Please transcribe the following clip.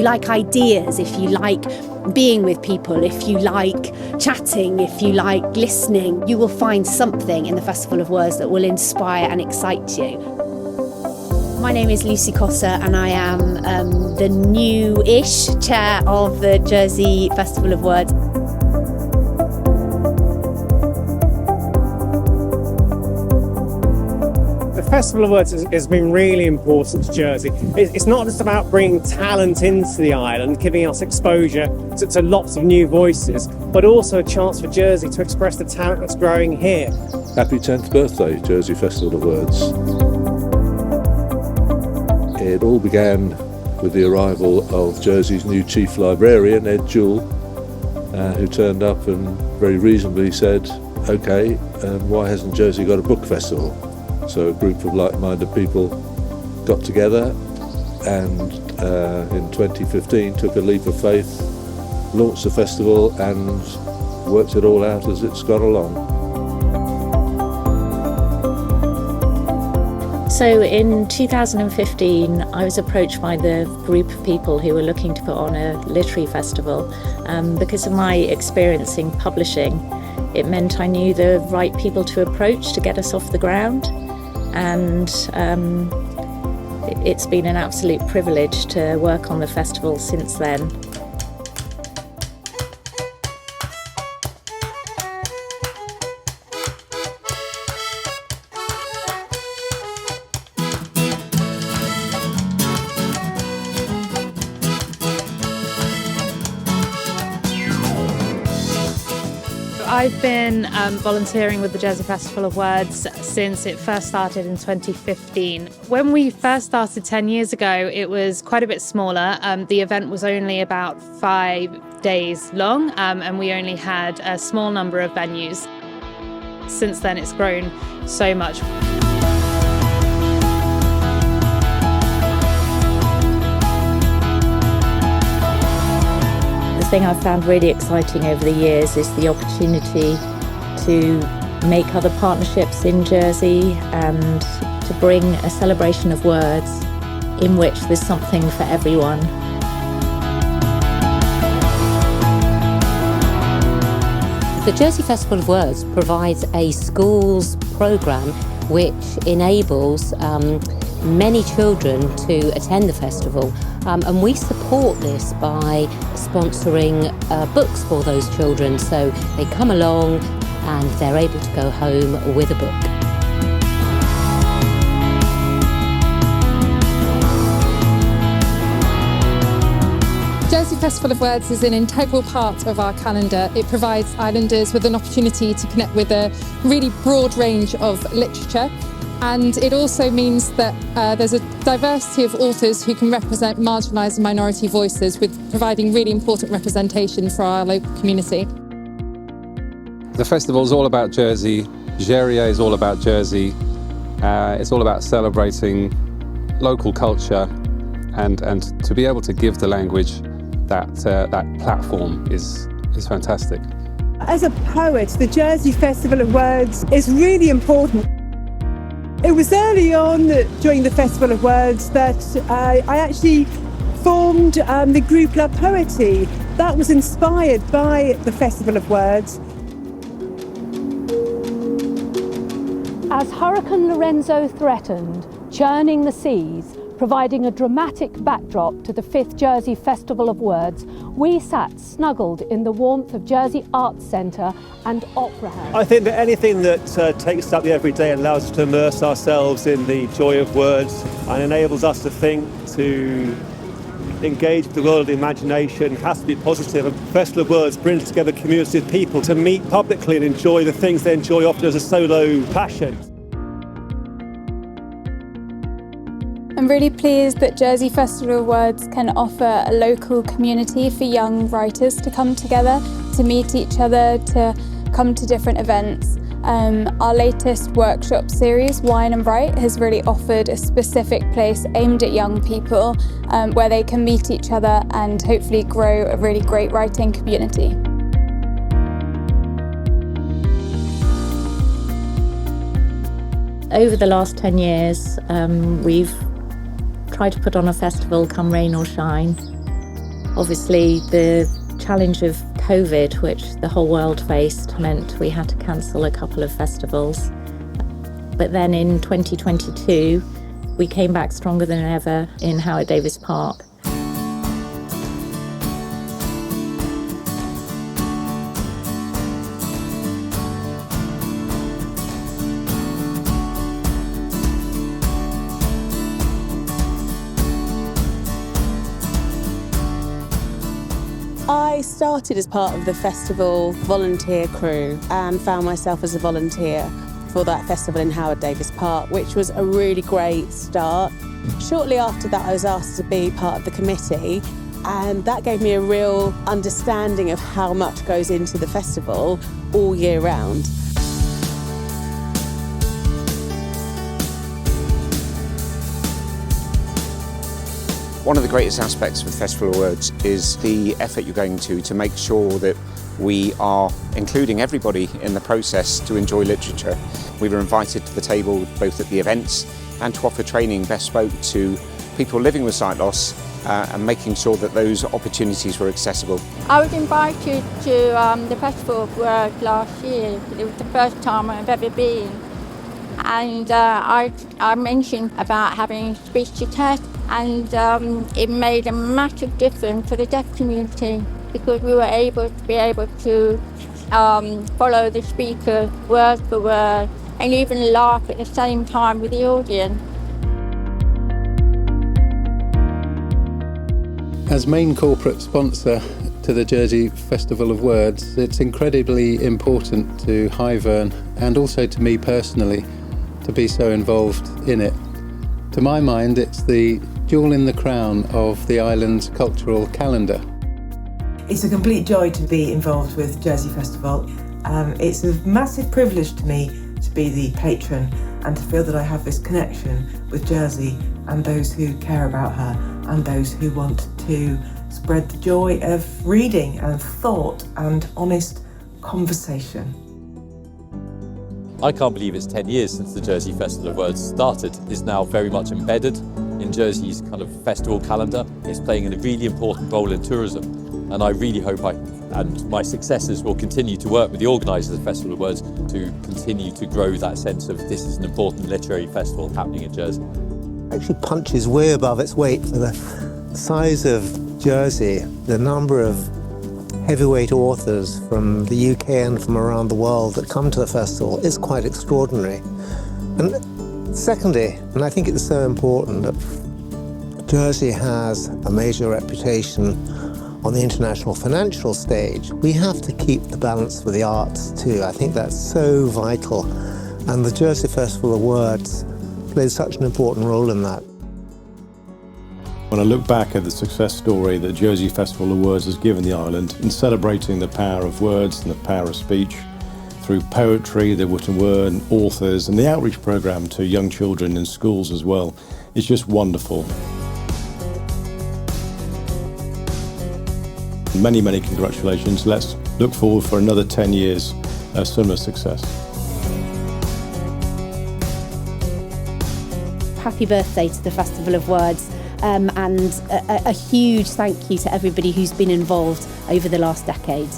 you like ideas, if you like being with people, if you like chatting, if you like listening, you will find something in the Festival of Words that will inspire and excite you. My name is Lucy Cossa and I am the new-ish chair of the Jersey Festival of Words. The Festival of Words has been really important to Jersey. It's not just about bringing talent into the island, giving us exposure to lots of new voices, but also a chance for Jersey to express the talent that's growing here. Happy 10th birthday, Jersey Festival of Words. It all began with the arrival of Jersey's new chief librarian, Ed Jewell, who turned up and very reasonably said, OK, why hasn't Jersey got a book festival? So a group of like-minded people got together and in 2015 took a leap of faith, launched the festival and worked it all out as it's gone along. So in 2015, I was approached by the group of people who were looking to put on a literary festival. Because of my experience in publishing, it meant I knew the right people to approach to get us off the ground. And it's been an absolute privilege to work on the festival since then. I've been volunteering with the Jersey Festival of Words since it first started in 2015. When we first started 10 years ago, it was quite a bit smaller. The event was only about 5 days long, and we only had a small number of venues. Since then, it's grown so much. The thing I've found really exciting over the years is the opportunity to make other partnerships in Jersey and to bring a celebration of words in which there's something for everyone. The Jersey Festival of Words provides a schools programme which enables many children to attend the festival, and we support this by sponsoring books for those children, so they come along and they're able to go home with a book. Jersey Festival of Words is an integral part of our calendar. It provides islanders with an opportunity to connect with a really broad range of literature. And it also means that there's a diversity of authors who can represent marginalised and minority voices, with providing really important representation for our local community. The festival is all about Jersey. Jerrier is all about Jersey. It's all about celebrating local culture, and to be able to give the language that platform is fantastic. As a poet, the Jersey Festival of Words is really important. It was early on during the Festival of Words that I actually formed the group La Poetie. That was inspired by the Festival of Words. As Hurricane Lorenzo threatened, churning the seas, providing a dramatic backdrop to the 5th Jersey Festival of Words, we sat snuggled in the warmth of Jersey Arts Centre and Opera House. I think that anything that takes us up the everyday and allows us to immerse ourselves in the joy of words and enables us to think, to engage with the world of the imagination, has to be positive. And Festival of Words brings together communities of people to meet publicly and enjoy the things they enjoy often as a solo passion. I'm really pleased that Jersey Festival of Words can offer a local community for young writers to come together, to meet each other, to come to different events. Our latest workshop series, Wine and Write, has really offered a specific place aimed at young people where they can meet each other and hopefully grow a really great writing community. Over the last 10 years, we've tried to put on a festival come rain or shine, Obviously, the challenge of COVID, which the whole world faced, meant we had to cancel a couple of festivals. But then in 2022, we came back stronger than ever in Howard Davis Park. I started as part of the festival volunteer crew and found myself as a volunteer for that festival in Howard Davis Park, which was a really great start. Shortly after that, I was asked to be part of the committee, and that gave me a real understanding of how much goes into the festival all year round. One of the greatest aspects of the Festival Awards is the effort you're going to make sure that we are including everybody in the process to enjoy literature. We were invited to the table both at the events and to offer training bespoke to people living with sight loss and making sure that those opportunities were accessible. I was invited to the Festival of Words last year. It was the first time I've ever been. And I mentioned about having speech to text, and it made a massive difference for the deaf community because we were able to follow the speaker word for word and even laugh at the same time with the audience. As main corporate sponsor to the Jersey Festival of Words, it's incredibly important to Highvern and also to me personally to be so involved in it. To my mind, it's the jewel in the crown of the island's cultural calendar. It's a complete joy to be involved with Jersey Festival. It's a massive privilege to me to be the patron and to feel that I have this connection with Jersey and those who care about her and those who want to spread the joy of reading and thought and honest conversation. I can't believe it's 10 years since the Jersey Festival of Words started. It's now very much embedded in Jersey's kind of festival calendar. It's playing a really important role in tourism, and I really hope I and my successors will continue to work with the organisers of the Festival of Words to continue to grow that sense of this is an important literary festival happening in Jersey. Actually punches way above its weight for the size of Jersey. The number of heavyweight authors from the UK and from around the world that come to the festival is quite extraordinary. And secondly, and I think it's so important, that Jersey has a major reputation on the international financial stage. We have to keep the balance with the arts too. I think that's so vital. And the Jersey Festival of Words plays such an important role in that. When I look back at the success story that Jersey Festival of Words has given the island in celebrating the power of words and the power of speech through poetry, the written word, and authors, and the outreach programme to young children in schools as well, it's just wonderful. Many, many congratulations. Let's look forward for another 10 years of similar success. Happy birthday to the Festival of Words. And a huge thank you to everybody who's been involved over the last decade.